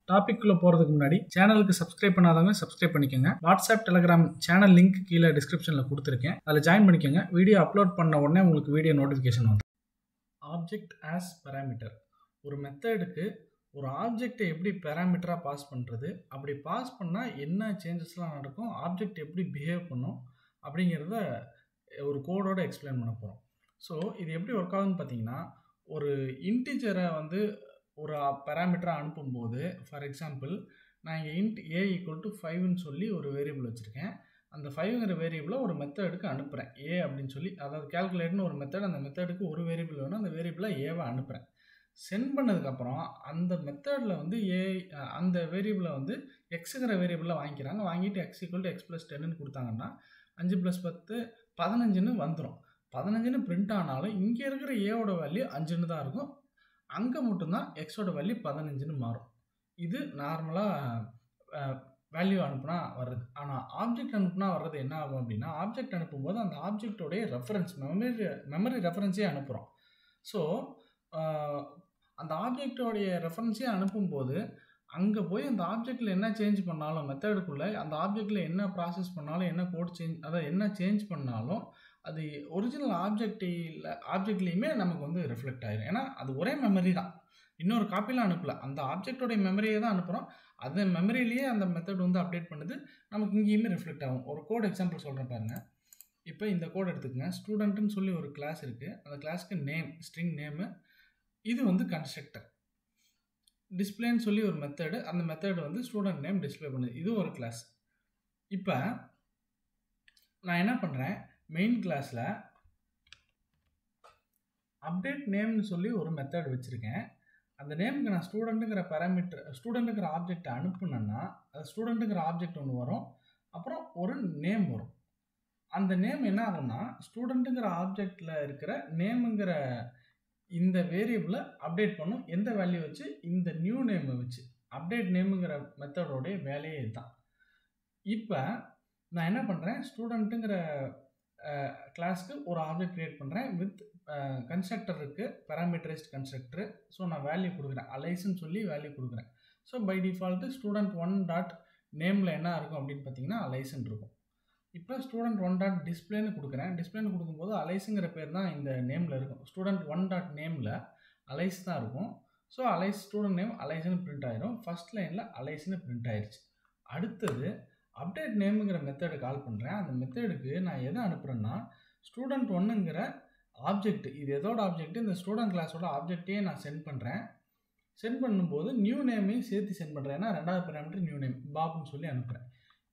டாபிக்குள்ள போறதுக்கு முன்னாடி சேனலுக்கு சப்ஸ்கிரைப் பண்ணாதவங்க சப்ஸ்கிரைப் பண்ணிக்கோங்க. வாட்ஸ்அப் டெலிகிராம் சேனல் லிங்க் கீழே டிஸ்கிரிப்ஷன்ல கொடுத்துருக்கேன். அதில் ஜாயின் பண்ணிக்கோங்க. வீடியோ அப்லோட் பண்ண உடனே உங்களுக்கு வீடியோ நோட்டிஃபிகேஷன் வரும். Object as parameter. ஒரு மெத்தடுக்கு ஒரு ஆப்ஜெக்டை எப்படி பேராமீட்டராக பாஸ் பண்ணுறது, அப்படி பாஸ் பண்ணால் என்ன சேஞ்சஸ்லாம் நடக்கும், ஆப்ஜெக்ட் எப்படி பிஹேவ் பண்ணும் அப்படிங்கிறத ஒரு கோடோட எக்ஸ்பிளைன் பண்ண போகிறோம். ஸோ இது எப்படி ஒர்க் ஆகுதுன்னு பார்த்தீங்கன்னா, ஒரு இன்டிஜரை வந்து ஒரு பேராமீட்டராக அனுப்பும்போது, ஃபார் எக்ஸாம்பிள் நான் இங்கே இன்ட் ஏ ஈக்குவல் டு 5ன்னு சொல்லி ஒரு வேரியபிள் வச்சுருக்கேன். அந்த 5ங்கிற வேரியபிளை ஒரு மெத்தடுக்கு அனுப்புகிறேன் ஏ அப்படின்னு சொல்லி. அதாவது கேல்குலேட்னு ஒரு மெத்தட், அந்த மெத்தடுக்கு ஒரு வேரியபிள் வேணும், அந்த வேரியபிளை ஏவை அனுப்புகிறேன். சென்ட் பண்ணதுக்கப்புறம் அந்த மெத்தடில் வந்து அந்த வேரியபிளை வந்து எக்ஸுங்கிற வேரியபிளில் வாங்கிக்கிறாங்க. வாங்கிட்டு X equal to X plus 10ன்னு கொடுத்தாங்கன்னா 5 + 10 15ன்னு வந்துடும். 15ன்னு பிரிண்ட் ஆனாலும் இங்கே இருக்கிற ஏவோட வேல்யூ 5ன்னு தான் இருக்கும். அங்கே மட்டும்தான் எக்ஸோட வேல்யூ 15ன்னு மாறும். இது நார்மலாக வேல்யூ அனுப்புனா வர்றது. ஆனால் ஆப்ஜெக்ட் அனுப்புனா வர்றது என்ன ஆகும் அப்படின்னா, ஆப்ஜெக்ட் அனுப்பும்போது அந்த ஆப்ஜெக்டோடைய ரெஃபரன்ஸ் மெமரி ரெஃபரன்ஸே அனுப்புகிறோம். ஸோ அந்த ஆப்ஜெக்டோடைய ரெஃபரன்ஸே அனுப்பும்போது அங்கே போய் அந்த ஆப்ஜெக்டில் என்ன சேஞ்ச் பண்ணாலும், மெத்தடுக்குள்ளே அந்த ஆப்ஜெக்டில் என்ன ப்ராசஸ் பண்ணாலும், என்ன கோட் சேஞ்ச், அதாவது என்ன சேஞ்ச் பண்ணாலும் அது ஒரிஜினல் ஆப்ஜெக்ட்லேயுமே நமக்கு வந்து ரிஃப்ளெக்ட் ஆகிடும். ஏன்னா அது ஒரே மெமரி தான், இன்னொரு காப்பிலாம் அனுப்பல. அந்த ஆப்ஜெக்டோடைய மெமரியை தான் அனுப்புகிறோம். அந்த மெமரியிலேயே அந்த மெத்தட் வந்து அப்டேட் பண்ணுது, நமக்கு இங்கேயுமே ரிஃப்ளெக்ட் ஆகும். ஒரு கோட் எக்ஸாம்பிள் சொல்கிறேன் பாருங்கள். இப்போ இந்த கோட் எடுத்துக்கங்க. ஸ்டூடெண்ட்டுன்னு சொல்லி ஒரு கிளாஸ் இருக்குது. அந்த கிளாஸ்க்கு நேம், ஸ்ட்ரிங் நேமு, இது வந்து கன்ஸ்ட்ரக்டர். டிஸ்பிளேன்னு சொல்லி ஒரு மெத்தடு, அந்த மெத்தட் வந்து ஸ்டூடெண்ட் நேம் டிஸ்பிளே பண்ணுது. இது ஒரு கிளாஸ். இப்போ நான் என்ன பண்ணுறேன், மெயின் கிளாஸில் அப்டேட் நேம்னு சொல்லி ஒரு மெத்தட் வச்சுருக்கேன். அந்த நேமுக்கு நான் ஸ்டூடெண்ட்டுங்கிற பேராமீட்டர், ஸ்டூடெண்ட்டுங்கிற ஆப்ஜெக்டை அனுப்புனேன்னா அது ஸ்டூடெண்ட்டுங்கிற ஆப்ஜெக்ட் ஒன்று வரும், அப்புறம் ஒரு நேம் வரும். அந்த நேம் என்ன ஆகும்னா, ஸ்டூடெண்ட்டுங்கிற ஆப்ஜெக்டில் இருக்கிற நேமுங்கிற இந்த வேரியபிளை அப்டேட் பண்ணும். எந்த வேல்யூ வச்சு? இந்த நியூ நேமை வச்சு. அப்டேட் நேமுங்கிற மெத்தடோடைய வேலையே இதுதான். இப்போ நான் என்ன பண்ணுறேன், ஸ்டூடெண்ட்டுங்கிற கிளாஸ்க்கு ஒரு ஆப்ஜெக்ட் க்ரியேட் பண்ணுறேன். வித் கன்ஸ்ட்ரக்டர் இருக்குது, பேராமீட்டரைஸ்ட் கன்ஸ்ட்ரக்டர். ஸோ நான் வேல்யூ கொடுக்குறேன், அலைஸ்ன்னு சொல்லி வேல்யூ கொடுக்குறேன். So by default student 1 dot நேமில் என்ன இருக்கும் அப்படின்னு பார்த்தீங்கன்னா அலைஸ்ன்னு இருக்கும். இப்போ ஸ்டூடெண்ட் 1 டாட் டிஸ்பிளேன்னு கொடுக்குறேன். டிஸ்பிளேன்னு கொடுக்கும்போது அலைஸுங்கிற பேர் தான் இந்த நேமில் இருக்கும். ஸ்டூடெண்ட் 1 டாட் நேமில் அலைஸ் தான் இருக்கும். ஸோ அலைஸ் ஸ்டூடெண்ட் நேம் அலைஸ்ன்னு பிரிண்ட் ஆகிடும். ஃபர்ஸ்ட் லைனில் அலைஸ்ன்னு பிரிண்ட் ஆயிடுச்சு. அடுத்தது அப்டேட் நேமுங்கிற மெத்தடை கால் பண்ணுறேன். அந்த மெத்தடுக்கு நான் எதை அனுப்புகிறேன்னா, ஸ்டூடெண்ட் 1ங்கிற ஆப்ஜெக்ட், இது எதோட ஆப்ஜெக்ட், இந்த ஸ்டூடெண்ட் கிளாஸோட ஆப்ஜெக்டையே நான் சென்ட் பண்ணுறேன். சென்ட் பண்ணும்போது நியூ நேமையும் சேர்த்து சென்ட் பண்ணுறேன். ஏன்னா ரெண்டாவது பேராமீட்டர் நியூ நேம் பாப்னு சொல்லி அனுப்புகிறேன்.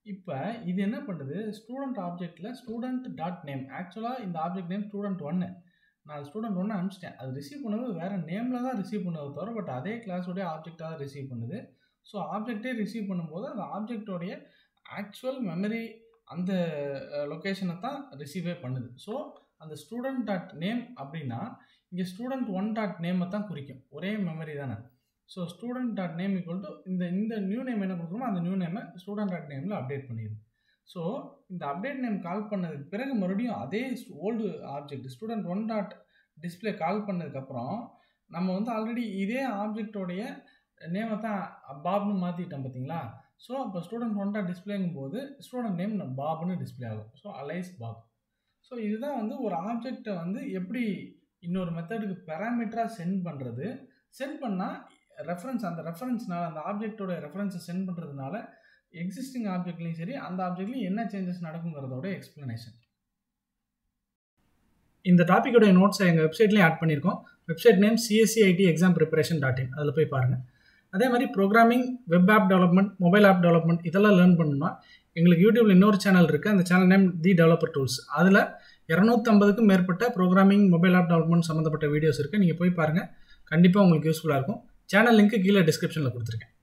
இப்போ இது என்ன பண்ணுது, ஸ்டூடெண்ட் ஆப்ஜெக்டில் ஸ்டூடெண்ட் டாட் நேம், ஆக்சுவலாக இந்த ஆப்ஜெக்ட் நேம் ஸ்டூடெண்ட் 1, நான் ஸ்டூடெண்ட் 1 அனுப்பிச்சிட்டேன். அது ரிசீவ் பண்ணுவது வேறு நேமில் தான் ரிசீவ் பண்ணுவது தவிர, பட் அதே கிளாஸோடைய ஆப்ஜெக்டாக தான் ரிசீவ் பண்ணுது. ஸோ ஆப்ஜெக்டே ரிசீவ் பண்ணும்போது அந்த ஆப்ஜெக்டோடைய ஆக்சுவல் மெமரி அந்த லொக்கேஷனை தான் ரிசீவே பண்ணுது. ஸோ அந்த ஸ்டூடெண்ட் டாட் நேம் அப்படின்னா இங்கே ஸ்டூடெண்ட் 1 டாட் நேமை தான் குறிக்கும், ஒரே மெமரி தானே. So student dot name equal to இந்த நியூ நேம் என்ன கொடுக்குறோமோ அந்த நியூ நேமை ஸ்டூடெண்ட் டாட் நேமில் அப்டேட் பண்ணிடுது. ஸோ இந்த அப்டேட் நேம் கால் பண்ணதுக்கு பிறகு மறுபடியும் அதே old object student 1 dot display call பண்ணதுக்கப்புறம் நம்ம வந்து ஆல்ரெடி இதே ஆப்ஜெக்டோடைய நேமை தான் பாப்னு மாற்றிட்டோம் பார்த்தீங்களா. ஸோ அப்போ ஸ்டூடெண்ட் 1 டாட் டிஸ்பிளேங்கும் போது ஸ்டூடெண்ட் நேம் பாப்னு டிஸ்பிளே ஆகும். So Alice Bob. ஸோ இதுதான் வந்து ஒரு ஆப்ஜெக்டை வந்து எப்படி இன்னொரு மெத்தடுக்கு பேராமீட்டராக சென்ட் பண்ணுறது. சென்ட் பண்ணால் ரெஃபரன்ஸ், அந்த ரெஃபரன்ஸ்னால, அந்த ஆப்ஜெக்டோட ரெஃபரன்ஸை சென்ட் பண்ணுறதுனால எக்ஸிஸ்டிங் ஆப்ஜெக்ட்லையும் சரி அந்த ஆப்ஜெக்ட்லையும் என்ன சேஞ்சஸ் நடக்குங்கிறதோட எக்ஸ்பிளனேஷன். இந்த டாப்பிக்கோடைய நோட்ஸை எங்கள் வெப்சைட்லேயும் ஆட் பண்ணியிருக்கோம். வெப்சைட் நேம் cscitexampreparation.in, அதில் போய் பாருங்கள். அதே மாதிரி programming, web app development, mobile app development இதெல்லாம் லேர்ன் பண்ணணும்னா எங்களுக்கு யூடியூப்ல இன்னொரு சேனல் இருக்குது. அந்த channel name the developer tools. அதில் 250க்கும் மேற்பட்ட ப்ரோக்ராமிங், மொபைல் ஆப் டெவலப்மெண்ட் சம்மந்தப்பட்ட வீடியோஸ் இருக்குது. நீங்கள் போய் பாருங்கள், கண்டிப்பாக உங்களுக்கு யூஸ்ஃபுல்லாக இருக்கும். சேனல் லிங்க் கீழே டிஸ்கிரிப்ஷனில் கொடுத்துருக்கேன்.